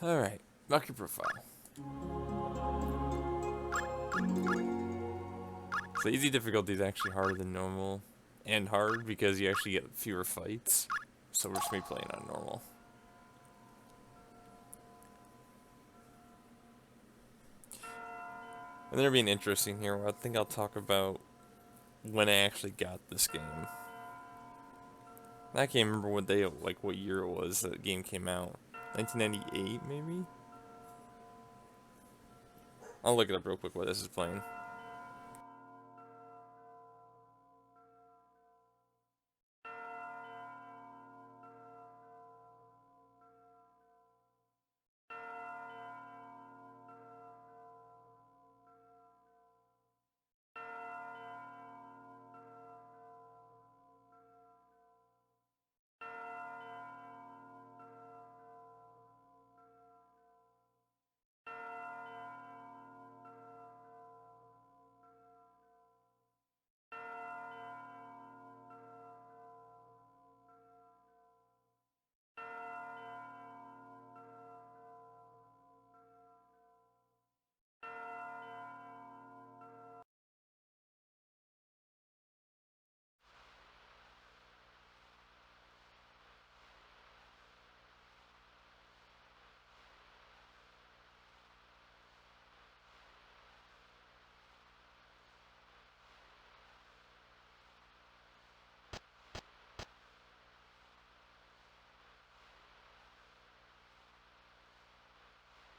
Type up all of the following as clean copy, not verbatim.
Alright, Valkyrie Profile. So easy difficulty is actually harder than normal. And hard because you actually get fewer fights. So we're just going to be playing on normal. And there'll be an interesting here where I think I'll talk about when I actually got this game. I can't remember what day, like what year it was that the game came out. 1998 maybe? I'll look it up real quick while this is playing.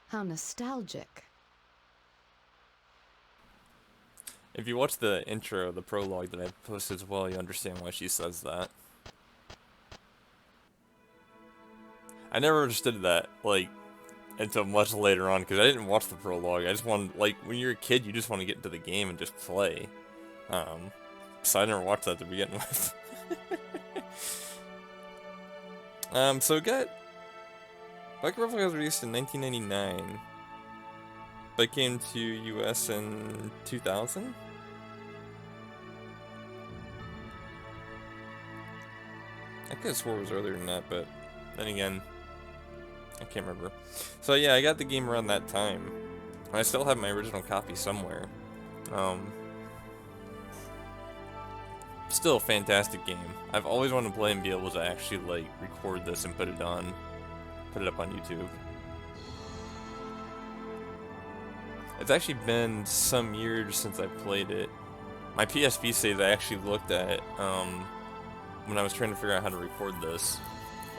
How nostalgic. If you watch the intro, the prologue that I posted as well, you understand why she says that. I never understood that, like, until much later on, because I didn't watch the prologue. I just wanted, like, when you're a kid, you just want to get into the game and just play. So I never watched that to begin with. So it got... Valkyrie Profile was released in 1999. But it came to US in 2000? I could have swore it was earlier than that, but then again, I can't remember. So yeah, I got the game around that time. I still have my original copy somewhere. Still a fantastic game. I've always wanted to play and be able to actually like record this and put it up on YouTube. It's actually been some years since I played it. My PSP saves I actually looked at when I was trying to figure out how to record this,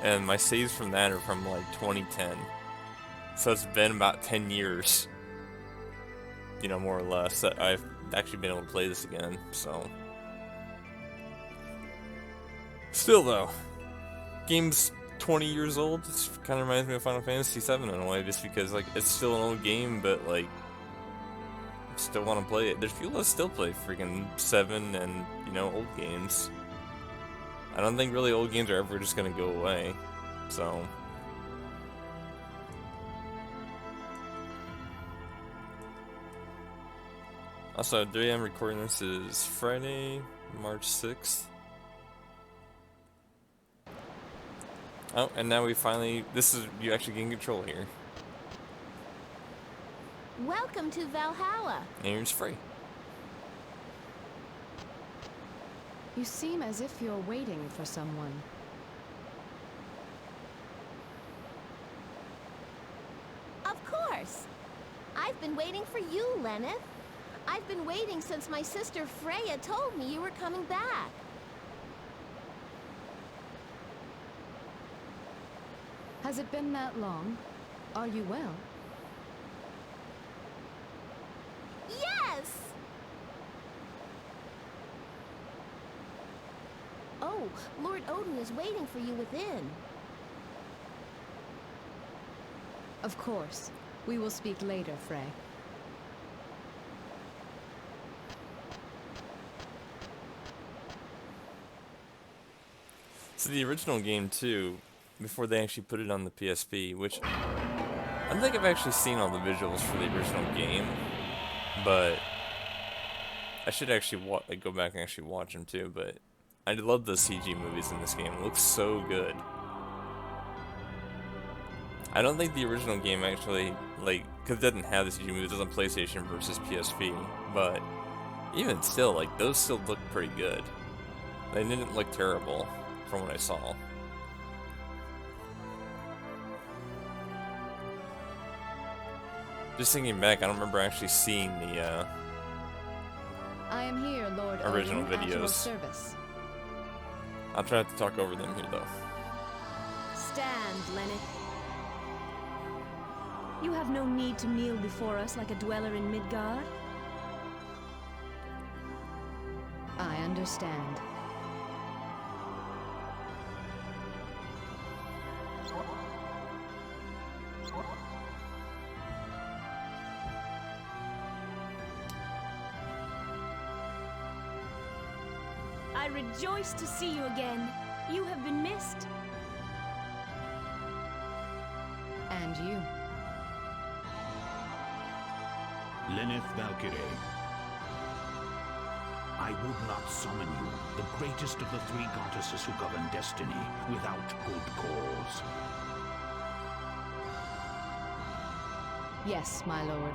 and my saves from that are from like 2010. So it's been about 10 years, you know, more or less, that I've actually been able to play this again. So still though, game's 20 years old. It kind of reminds me of Final Fantasy VII in a way, just because like it's still an old game, but like still want to play it. There's people that still play freaking 7 and, you know, old games. I don't think really old games are ever just gonna go away. So also, the day I'm recording this is Friday, March 6th. Oh, and now we finally, you actually gain control here. Welcome to Valhalla. And it's free. You seem as if you're waiting for someone. Of course. I've been waiting for you, Lenneth. I've been waiting since my sister Freya told me you were coming back. Has it been that long? Are you well? Yes! Oh, Lord Odin is waiting for you within. Of course. We will speak later, Frey. So the original game too, before they actually put it on the PSP, which I don't think I've actually seen all the visuals for the original game, but I should actually go back and actually watch them too. But I love the CG movies in this game. It looks so good. I don't think the original game actually, like, because it doesn't have the CG moves on PlayStation versus PSP, but even still, like, those still look pretty good. They didn't look terrible from what I saw. Just thinking back, I don't remember actually seeing the I am here, Lord original Odin, at your videos. service. I'll try not to talk over them here, though. Stand, Lenneth. You have no need to kneel before us like a dweller in Midgard. I understand. I rejoice to see you again. You have been missed. And you. Lenneth Valkyrie. I would not summon you, the greatest of the three goddesses who govern destiny, without good cause. Yes, my lord.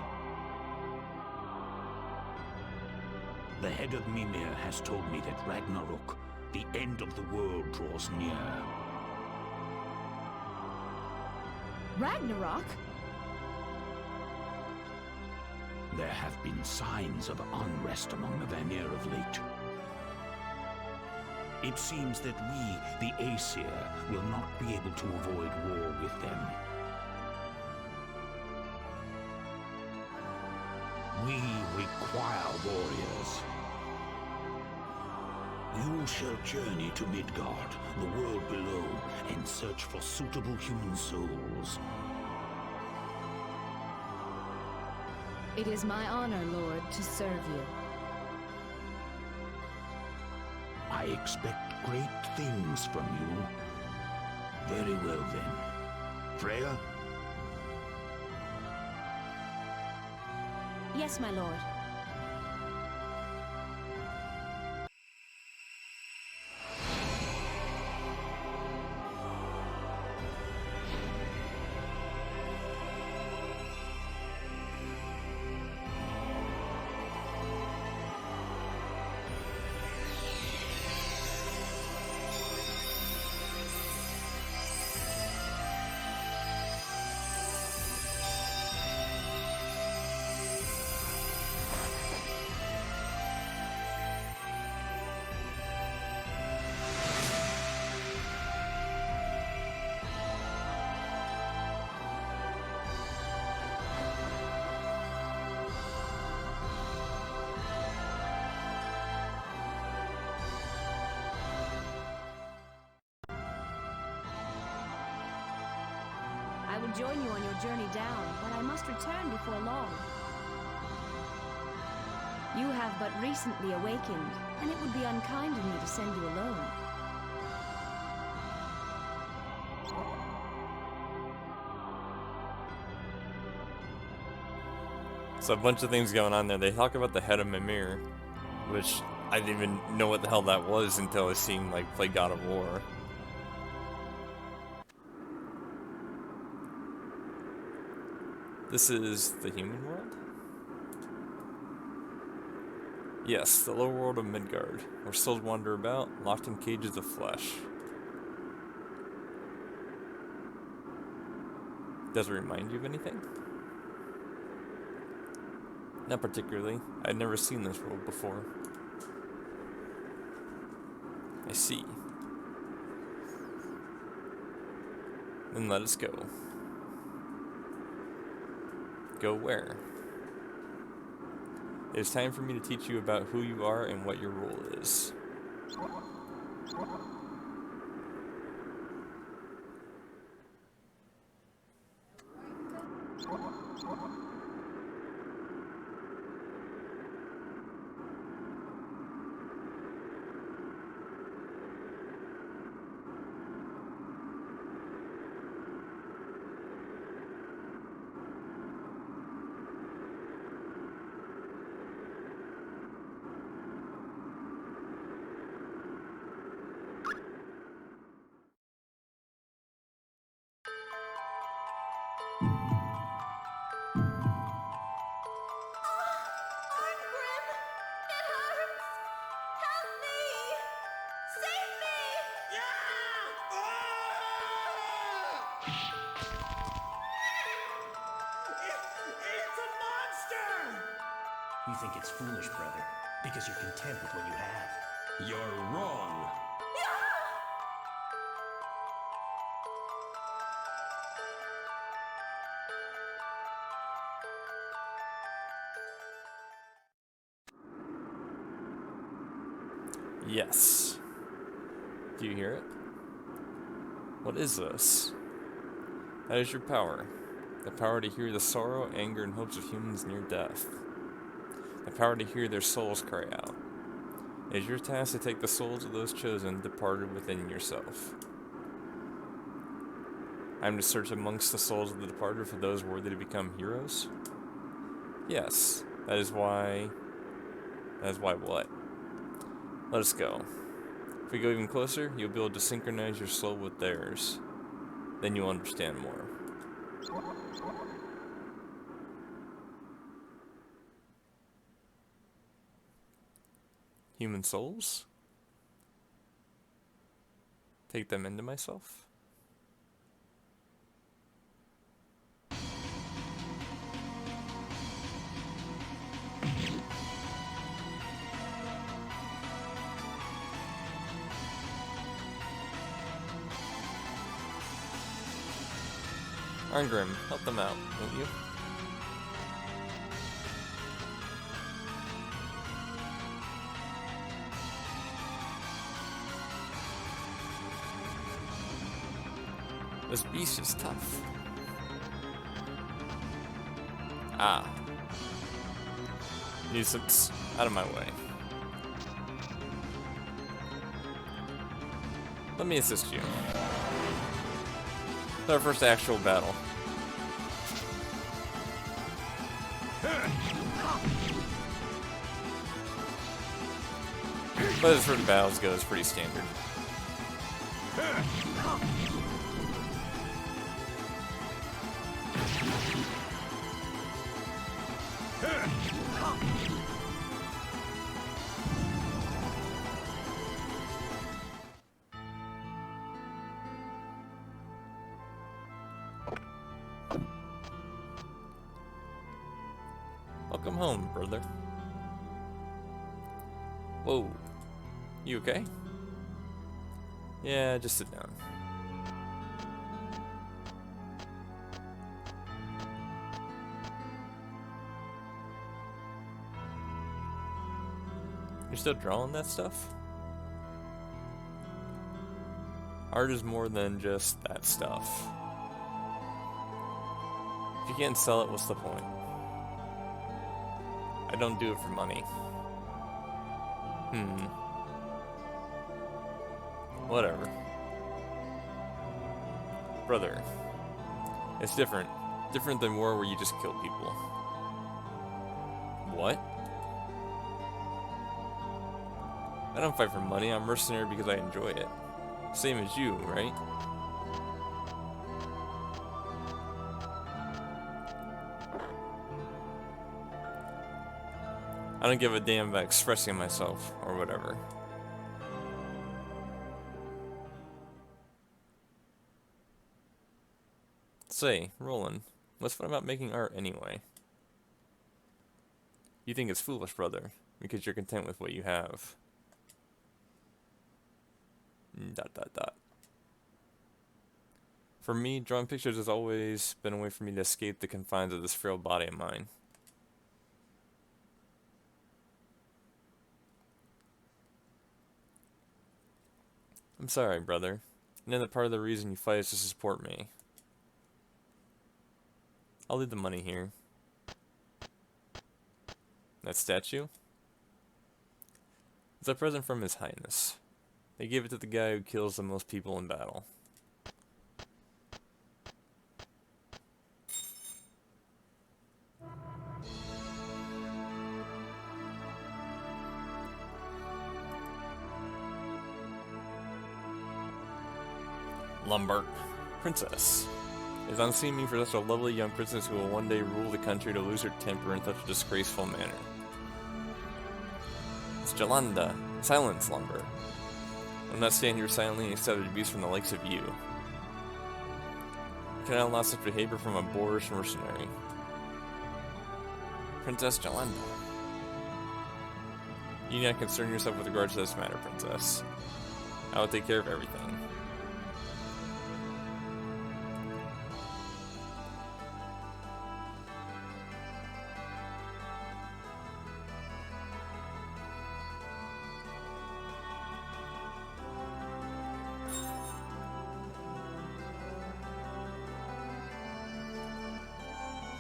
The head of Mimir has told me that Ragnarok, the end of the world, draws near. Ragnarok? There have been signs of unrest among the Vanir of late. It seems that we, the Aesir, will not be able to avoid war with them. We require warriors. You shall journey to Midgard, the world below, and search for suitable human souls. It is my honor, Lord, to serve you. I expect great things from you. Very well then. Freya? Yes, my lord. I will join you on your journey down, but I must return before long. You have but recently awakened, and it would be unkind of me to send you alone. So a bunch of things going on there. They talk about the head of Mimir, which I didn't even know what the hell that was until I seen like play God of War. This is the human world? Yes, the lower world of Midgard, where souls wander about, locked in cages of flesh. Does it remind you of anything? Not particularly. I'd never seen this world before. I see. Then let us go. Go where? It is time for me to teach you about who you are and what your role is. think it's foolish, brother, because you're content with what you have. You're wrong. Yes. Do you hear it? What is this? That is your power. The power to hear the sorrow, anger, and hopes of humans near death. The power to hear their souls cry out. It is your task to take the souls of those chosen departed within yourself. I am to search amongst the souls of the departed for those worthy to become heroes? Yes. That is why what? Let us go. If we go even closer, you'll be able to synchronize your soul with theirs. Then you'll understand more. Human souls? Take them into myself? Arngrim, help them out, won't you? This beast is tough. Ah. Nuisance. Out of my way. Let me assist you. It's our first actual battle. But as for the battles go, it's pretty standard. Welcome home, brother. Whoa. You okay? Yeah, just sit down. You're still drawing that stuff? Art is more than just that stuff. If you can't sell it, what's the point? I don't do it for money. Whatever. Brother. It's different. Different than war where you just kill people. What? I don't fight for money, I'm mercenary because I enjoy it. Same as you, right? I don't give a damn about expressing myself, or whatever. Say, Roland, what's fun about making art anyway? You think it's foolish, brother, because you're content with what you have. ... For me, drawing pictures has always been a way for me to escape the confines of this frail body of mine. I'm sorry, brother. I know that part of the reason you fight is to support me. I'll leave the money here. That statue? It's a present from His Highness. They gave it to the guy who kills the most people in battle. Lombard. Princess. It is unseemly for such a lovely young princess who will one day rule the country to lose her temper in such a disgraceful manner. It's Jelanda. Silence, Lombard. I will not stand here silently and accept abuse from the likes of you. I cannot allow such behavior from a boorish mercenary. Princess Jelanda. You need not concern yourself with regards to this matter, princess. I will take care of everything.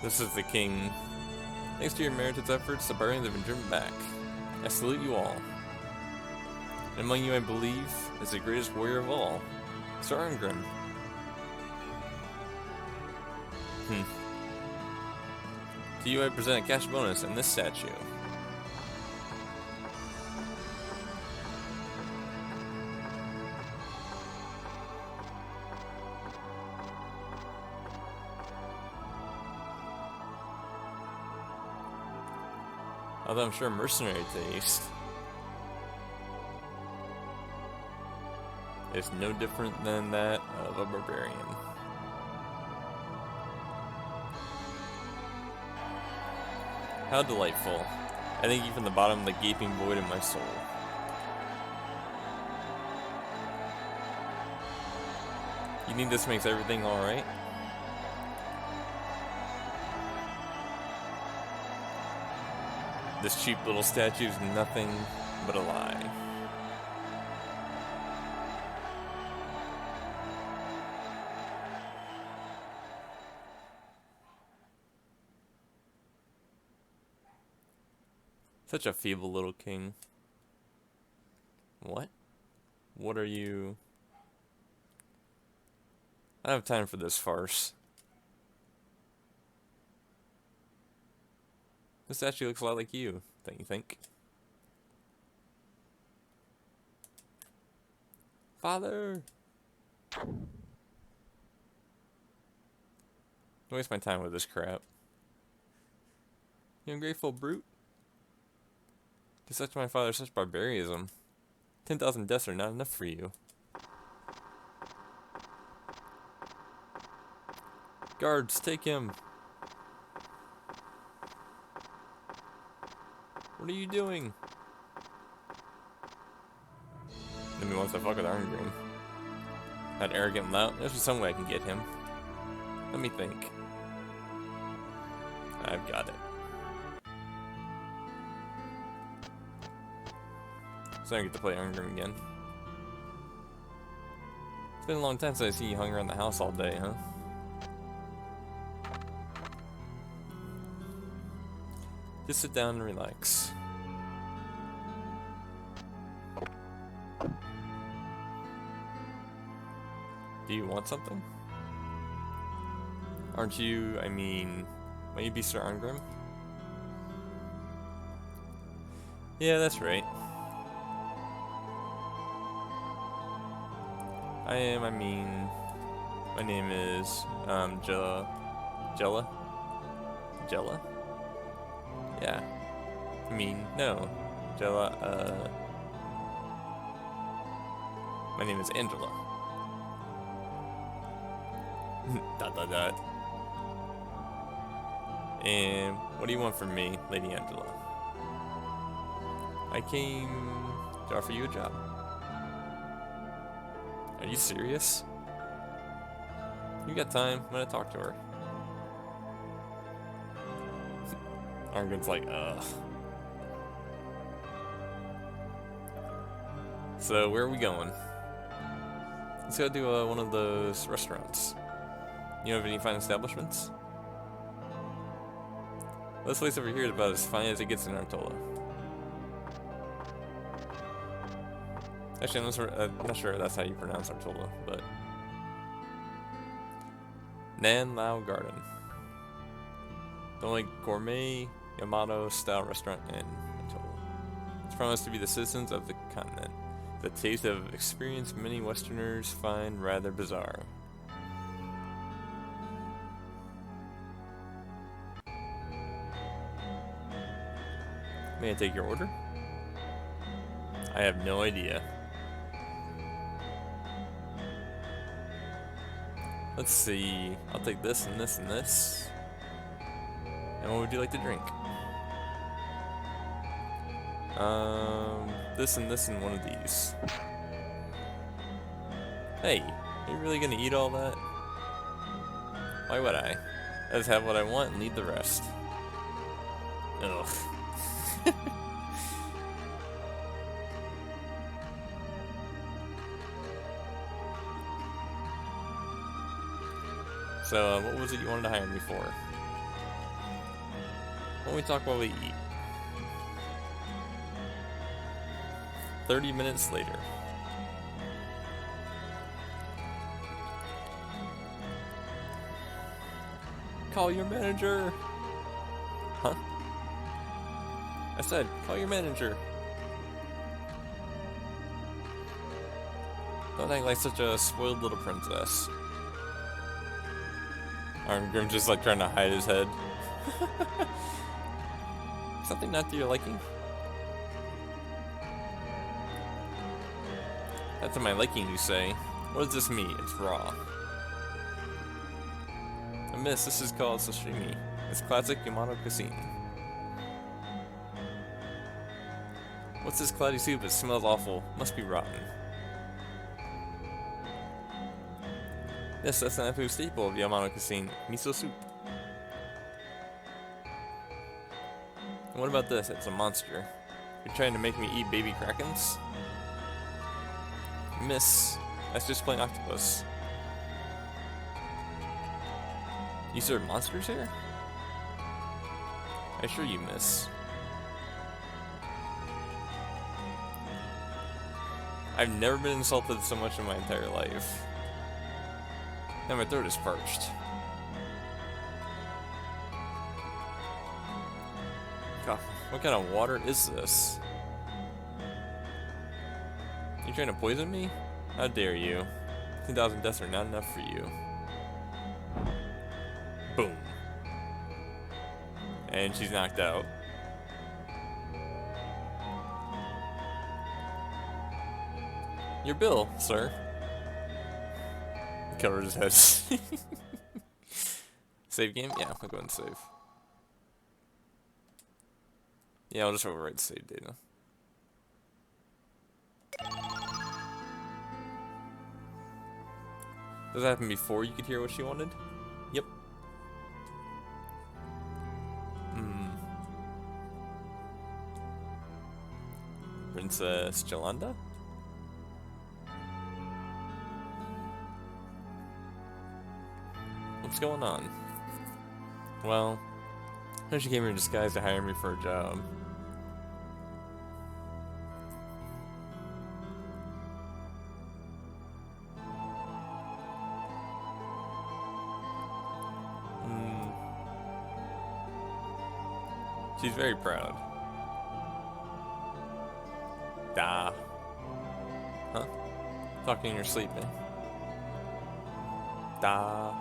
This is the king. Thanks to your merited efforts, the barbarians have been driven back. I salute you all. And among you, I believe, is the greatest warrior of all, Sir Arngrim. To you, I present a cash bonus and this statue. Although I'm sure mercenary taste is no different than that of a barbarian. How delightful. I thank you from the bottom of the gaping void in my soul. You think this makes everything alright? This cheap little statue is nothing but a lie. Such a feeble little king. What? What are you? I don't have time for this farce. This statue looks a lot like you, don't you think? Father! Don't waste my time with this crap. You ungrateful brute. To such my father, such barbarism. 10,000 deaths are not enough for you. Guards, take him! What are you doing? Enemy wants to fuck with Arngrim. That arrogant lout. There's some way I can get him. Let me think. I've got it. So I get to play Arngrim again. It's been a long time since I see you hung around the house all day, huh? Just sit down and relax. Do you want something? Aren't you, I mean, might you be Sir Arngrim? Yeah, that's right. I mean, my name is, Jella? Yeah. I mean, no. Jella, my name is Angela. Dot dot dot. And what do you want from me, Lady Angela? I came to offer you a job. Are you serious? You got time? I'm gonna talk to her. Arngrim's like, ugh. So, where are we going? Let's go to one of those restaurants. You know of any fine establishments? This place over here is about as fine as it gets in Artola. Actually, I'm not sure if that's how you pronounce Artola, but... Nan Lao Garden. The only gourmet Yamato-style restaurant in Artola. It's promised to be the citizens of the continent. The taste of experience many Westerners find rather bizarre. May I take your order? I have no idea. Let's see. I'll take this and this and this. And what would you like to drink? This and one of these. Hey, are you really gonna eat all that? Why would I? I just have what I want and leave the rest. Ugh. So, what was it you wanted to hire me for? Why don't we talk while we eat? 30 minutes later. Call your manager! Huh? I said, call your manager. Don't act like such a spoiled little princess. Arngrim just like trying to hide his head. Something not to your liking? That's to my liking, you say. What does this mean? It's raw. Miss, this is called sashimi. It's classic Yamato cuisine. What's this cloudy soup? It smells awful. Must be rotten. Yes, that's an absolute staple of Yamato cuisine. Miso soup. And what about this? It's a monster. You're trying to make me eat baby krakens? Miss, that's just plain octopus. You serve monsters here? I assure you, miss. I've never been insulted so much in my entire life. Now my throat is parched. God, what kind of water is this? You trying to poison me? How dare you? 10,000 deaths are not enough for you. Boom. And she's knocked out. Your bill, sir. Covers his head. Save game? Yeah, I'll go and save. Yeah, I'll just overwrite the save data. Does that happen before you could hear what she wanted? Yep. Princess Jelanda? What's going on? Well, she came here in disguise to hire me for a job. She's very proud. Da. Huh? Talking in your sleep, eh? Da.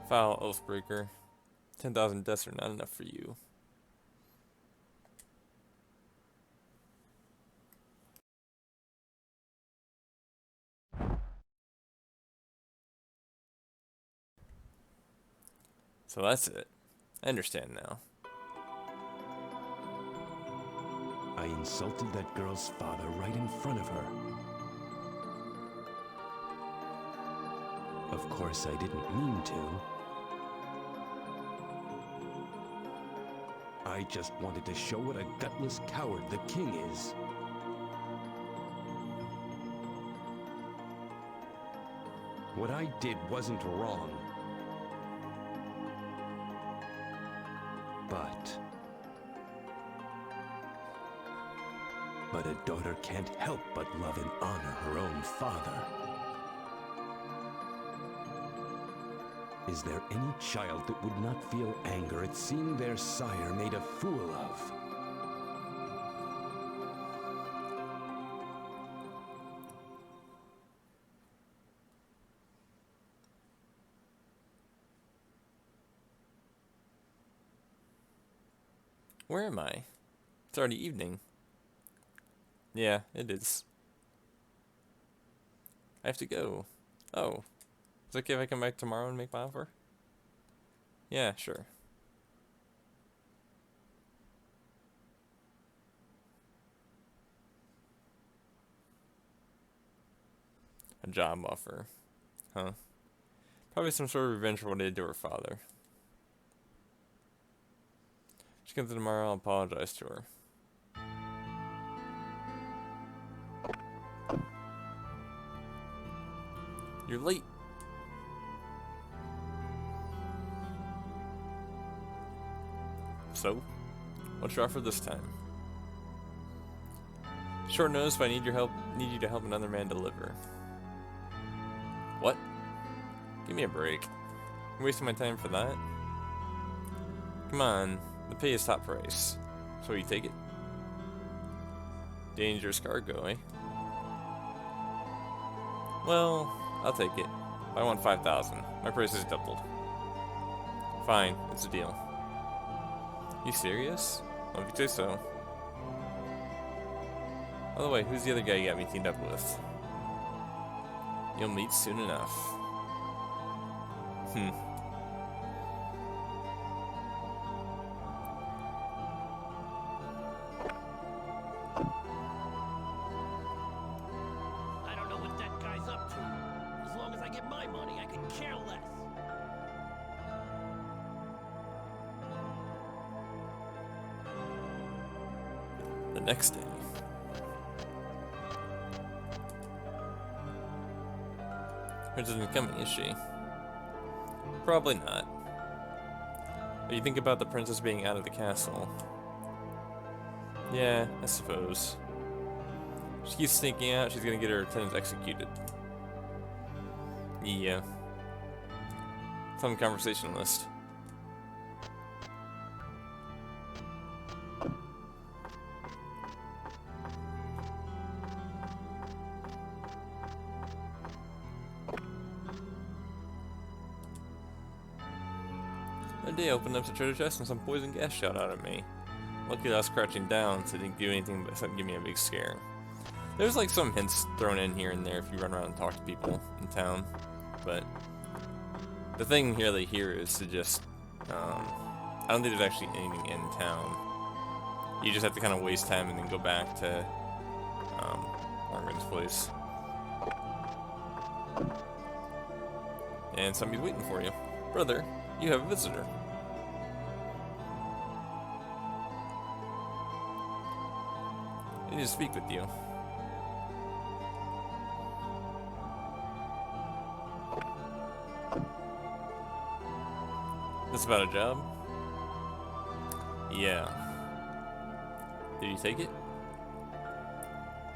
Foul Oathbreaker. 10,000 deaths are not enough for you. So that's it. I understand now. I insulted that girl's father right in front of her. Of course, I didn't mean to. I just wanted to show what a gutless coward the king is. What I did wasn't wrong. But a daughter can't help but love and honor her own father. Is there any child that would not feel anger at seeing their sire made a fool of? Where am I? It's already evening. Yeah, it is. I have to go. Oh. Is it okay if I come back tomorrow and make my offer? Yeah, sure. A job offer. Huh. Probably some sort of revenge for what I did to her father. She comes in tomorrow, I'll apologize to her. You're late. So, what's your offer this time? Short notice, but I need your help. Need you to help another man deliver. What? Give me a break. I'm wasting my time for that. Come on, the pay is top price. So you take it? Dangerous cargo, eh? Well, I'll take it. I want 5,000. My price is doubled. Fine, it's a deal. You serious? Well, if you say so. By the way, who's the other guy you got me teamed up with? You'll meet soon enough. I don't know what that guy's up to. As long as I get my money, I could care less. The next day. Hers isn't coming, is she? Probably not. But you think about the princess being out of the castle. Yeah, I suppose. If she keeps sneaking out, she's gonna get her attendants executed. Yeah. It's on the conversation list. One day I opened up the treasure chest and some poison gas shot out at me. Luckily I was crouching down, so it didn't do anything but give me a big scare. There's like some hints thrown in here and there if you run around and talk to people in town, but the thing here they hear is to just, I don't think there's actually anything in town. You just have to kind of waste time and then go back to Arngrim's place. And somebody's waiting for you. Brother, you have a visitor. I need to speak with you. This about a job? Yeah. Did you take it?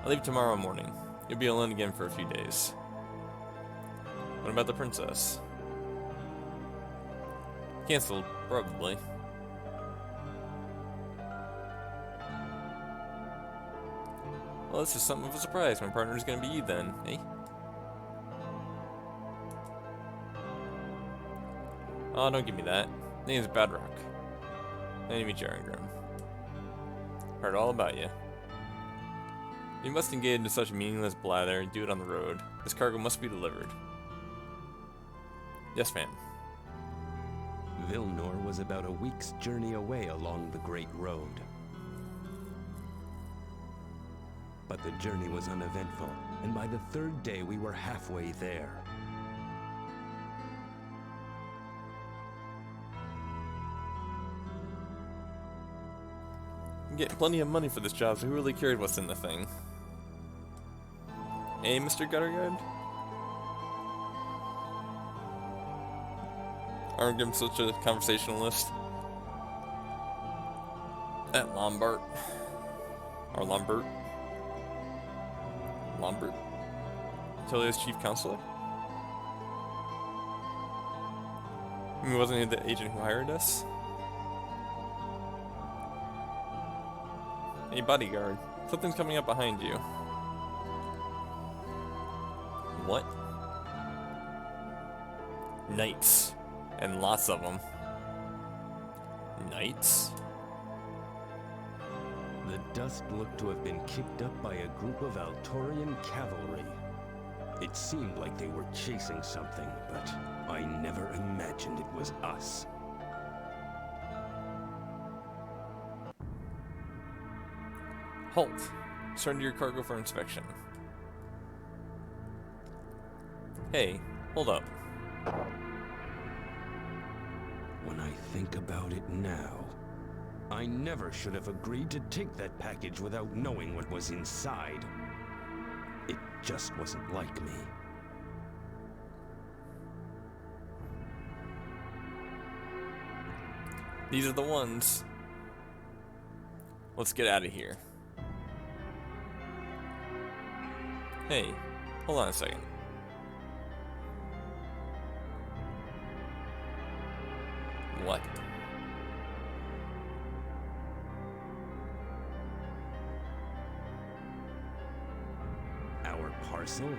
I'll leave tomorrow morning. You'll be alone again for a few days. What about the princess? Cancelled, probably. Well, this is something of a surprise. My partner's gonna be you then, eh? Oh, don't give me that. Name's Badrock. Nice to meet you, Arngrim. Heard all about you. You must engage in such meaningless blather and do it on the road. This cargo must be delivered. Yes, ma'am. Vilnor was about a week's journey away along the Great Road. But the journey was uneventful, and by the third day we were halfway there. I'm getting plenty of money for this job, so who really cared what's in the thing? Hey, Mr. Gutterguard? Arngrim's such a conversationalist. At Lombard. Or Lombard. Lombard? Atelia's chief counselor? I mean, wasn't he the agent who hired us? Hey, bodyguard. Something's coming up behind you. What? Knights. And lots of them. Knights? The dust looked to have been kicked up by a group of Altorian cavalry. It seemed like they were chasing something, but I never imagined it was us. Halt. Surrender your cargo for inspection. Hey, hold up. When I think about it now, I never should have agreed to take that package without knowing what was inside. It just wasn't like me. These are the ones. Let's get out of here. Hey, hold on a second. What? Our parcel?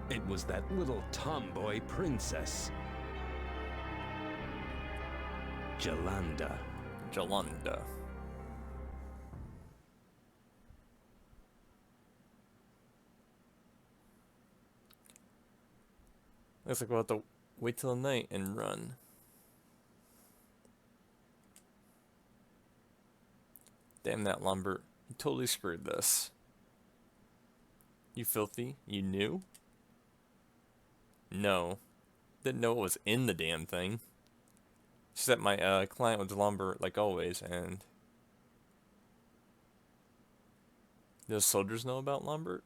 It was that little tomboy princess. Jelanda. Jelanda. Looks like we'll have to wait till night and run. Damn that Lambert. You totally screwed this. You filthy. You knew? No. Didn't know what was in the damn thing. Just that my client was Lambert like always, and... Does soldiers know about Lambert?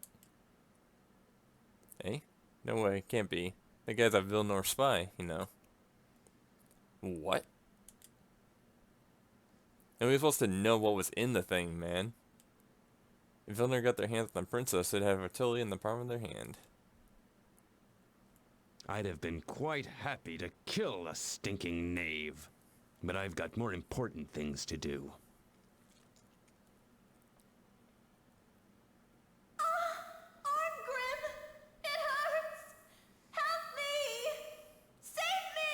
Eh? No way, can't be. That guy's a Vilnor spy, you know. What? And we were supposed to know what was in the thing, man. If Vilnor got their hands on the princess, they'd have fertility in the palm of their hand. I'd have been quite happy to kill a stinking knave. But I've got more important things to do. Arngrim! It hurts! Help me! Save me!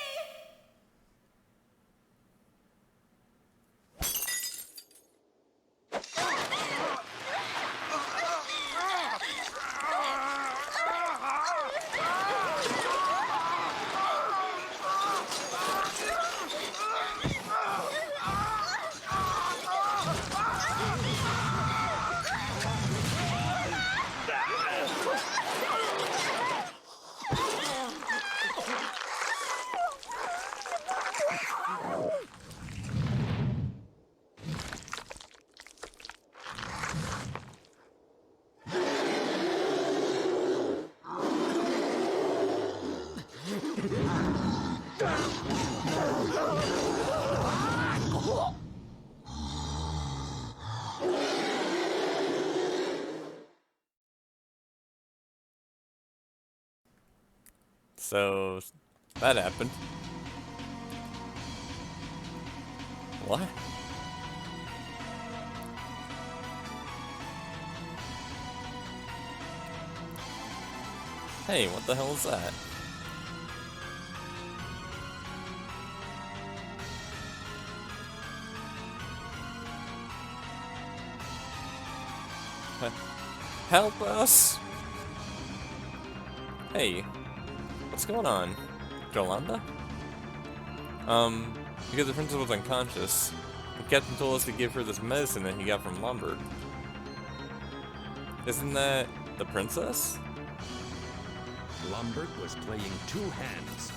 So, that happened. What? Hey, what the hell is that? Help us! Hey, what's going on? Jelanda? Because the princess was unconscious, the captain told us to give her this medicine that he got from Lambert. Isn't that the princess? Lambert was playing two hands.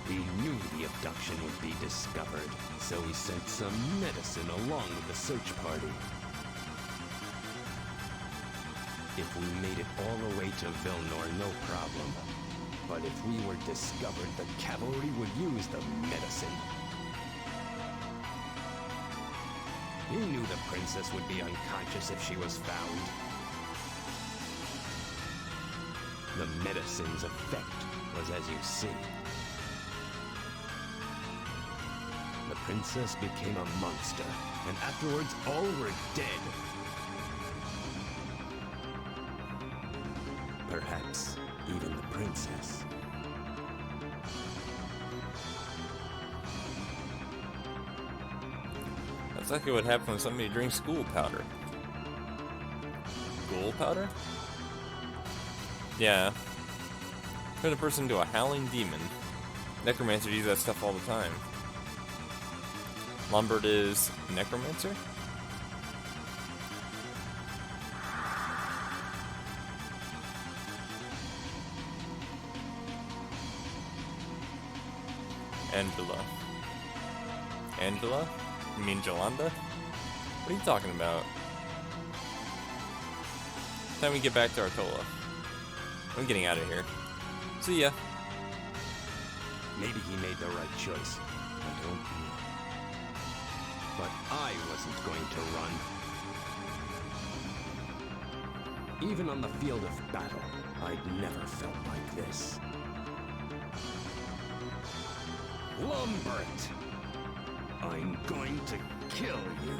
He knew the abduction would be discovered, so he sent some medicine along with the search party. If we made it all the way to Vilnor, no problem. But if we were discovered, the cavalry would use the medicine. He knew the princess would be unconscious if she was found. The medicine's effect was as you see. The princess became a monster, and afterwards all were dead. Perhaps even the princess. That's exactly what happened when somebody drinks ghoul powder. Ghoul powder? Yeah. Turn a person into a howling demon. Necromancers use that stuff all the time. Lambert is necromancer? Angela. Angela? You mean Jelanda? What are you talking about? Time we get back to Artola. I'm getting out of here. See ya. Maybe he made the right choice. I don't know. But I wasn't going to run. Even on the field of battle, I'd never felt like this. Lumbert! I'm going to kill you.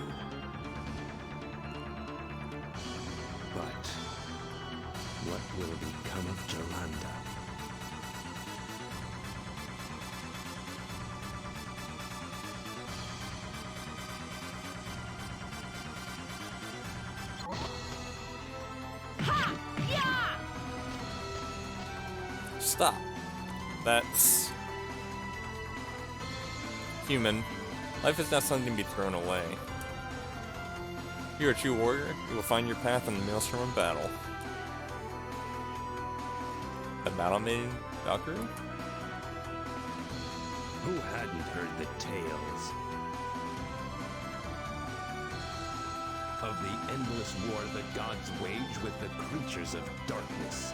But what will become of Jelanda? Stop. That's human. Life is not something to be thrown away. You're a true warrior. You will find your path in the maelstrom of battle. The battle maiden Valkyrie? Who hadn't heard the tales of the endless war the gods wage with the creatures of darkness?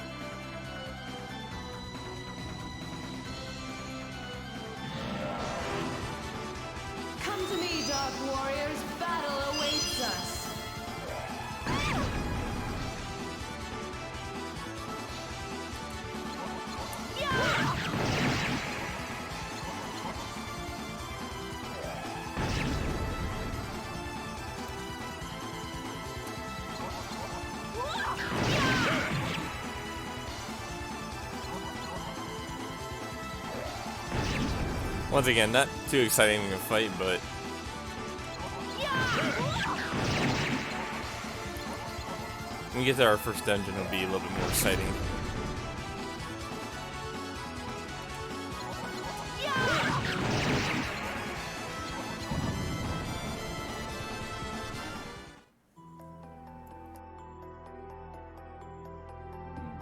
Come to me, Dark Warriors. Battle awaits us. Once again, not too exciting of a fight, but when we get to our first dungeon, it'll be a little bit more exciting.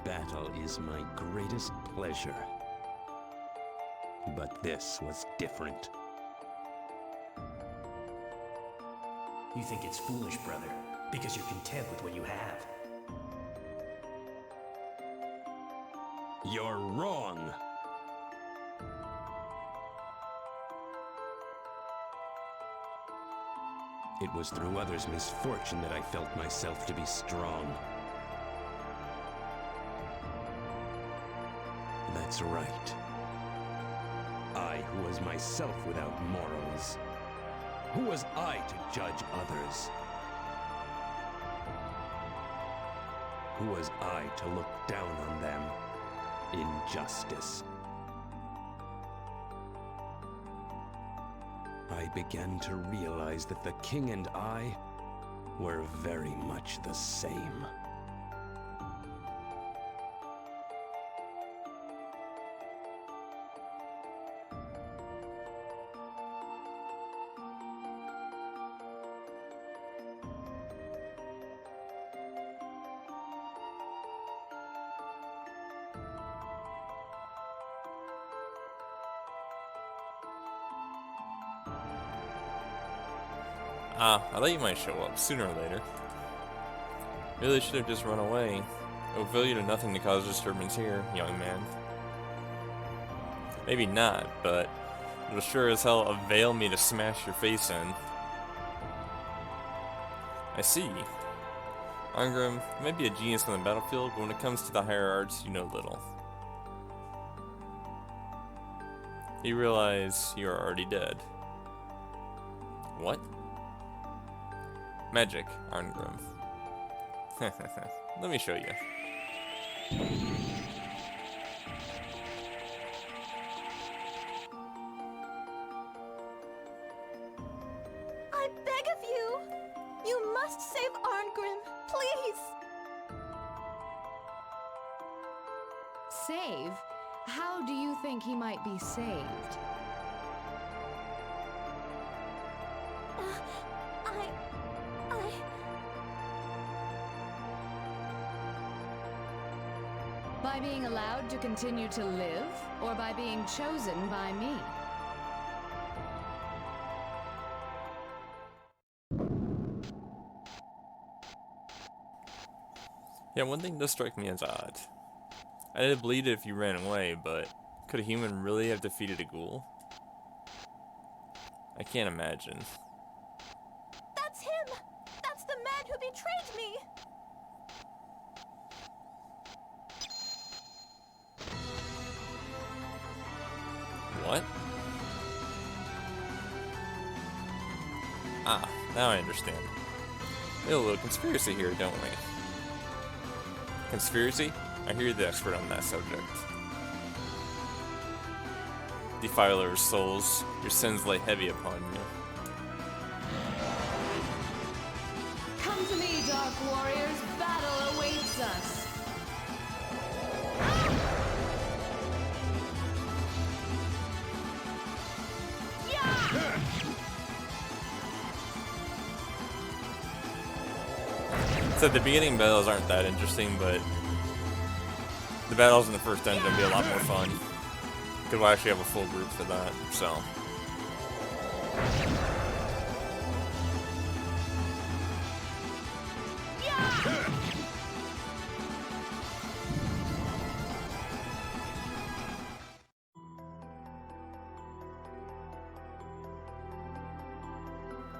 Battle is my greatest pleasure. But this was different. You think it's foolish, brother, because you're content with what you have. You're wrong! It was through others' misfortune that I felt myself to be strong. That's right. I, who was myself without morals. Who was I to judge others? Who was I to look down on them? Injustice. I began to realize that the king and I were very much the same. I thought you might show up sooner or later. Really should have just run away. It will avail you to nothing to cause disturbance here, young man. Maybe not, but it'll sure as hell avail me to smash your face in. I see. Arngrim, you might be a genius on the battlefield, but when it comes to the higher arts, you know little. You realize you are already dead. What? Magic, Arngrim. Let me show you. I beg of you! You must save Arngrim, please! Save? How do you think he might be saved? By being allowed to continue to live, or by being chosen by me? Yeah, one thing does strike me as odd. I did believe it if you ran away, but could a human really have defeated a ghoul? I can't imagine. That's him! That's the man who betrayed me! What? Ah, now I understand. We have a little conspiracy here, don't we? Conspiracy? I hear you're the expert on that subject. Defilers, souls, your sins lay heavy upon you. Come to me, Dark Warriors. Battle awaits us. So the beginning battles aren't that interesting, but the battles in the first dungeon will be a lot more fun. Because we'll actually have a full group for that, so.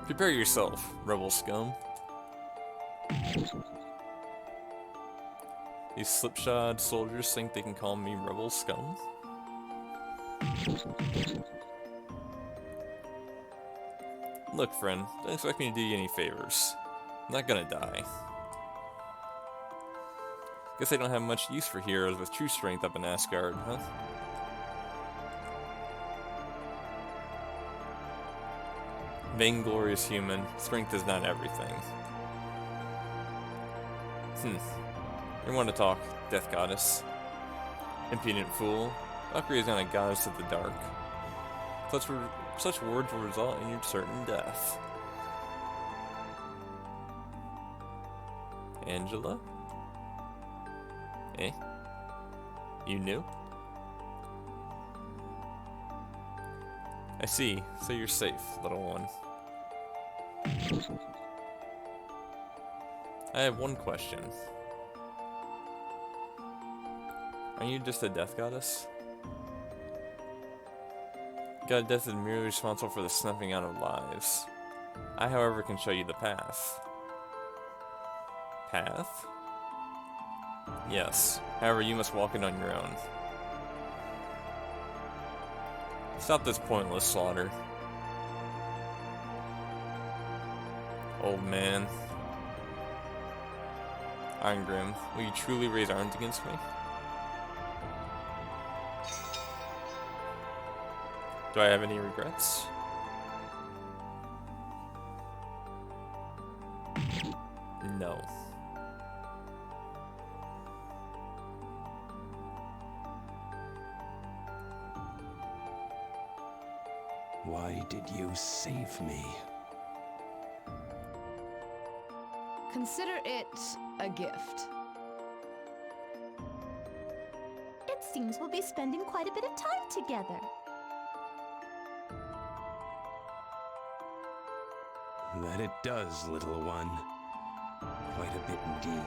Prepare yourself, rebel scum. These slipshod soldiers think they can call me rebel scum? Look, friend, don't expect me to do you any favors. I'm not gonna die. Guess I don't have much use for heroes with true strength up in Asgard, huh? Vainglorious human, strength is not everything. You want to talk, Death Goddess? Impudent fool. Valkyrie is not a goddess of the dark. Such words will result in your certain death. Angela? Eh? You knew? I see, so you're safe, little one. I have one question. Are you just a death goddess? God of death is merely responsible for the snuffing out of lives. I, however, can show you the path. Path? Yes. However, you must walk it on your own. Stop this pointless slaughter. Old man. Arngrim, will you truly raise arms against me? Do I have any regrets? No. Why did you save me? Consider it a gift. It seems we'll be spending quite a bit of time together. That it does, little one. Quite a bit indeed.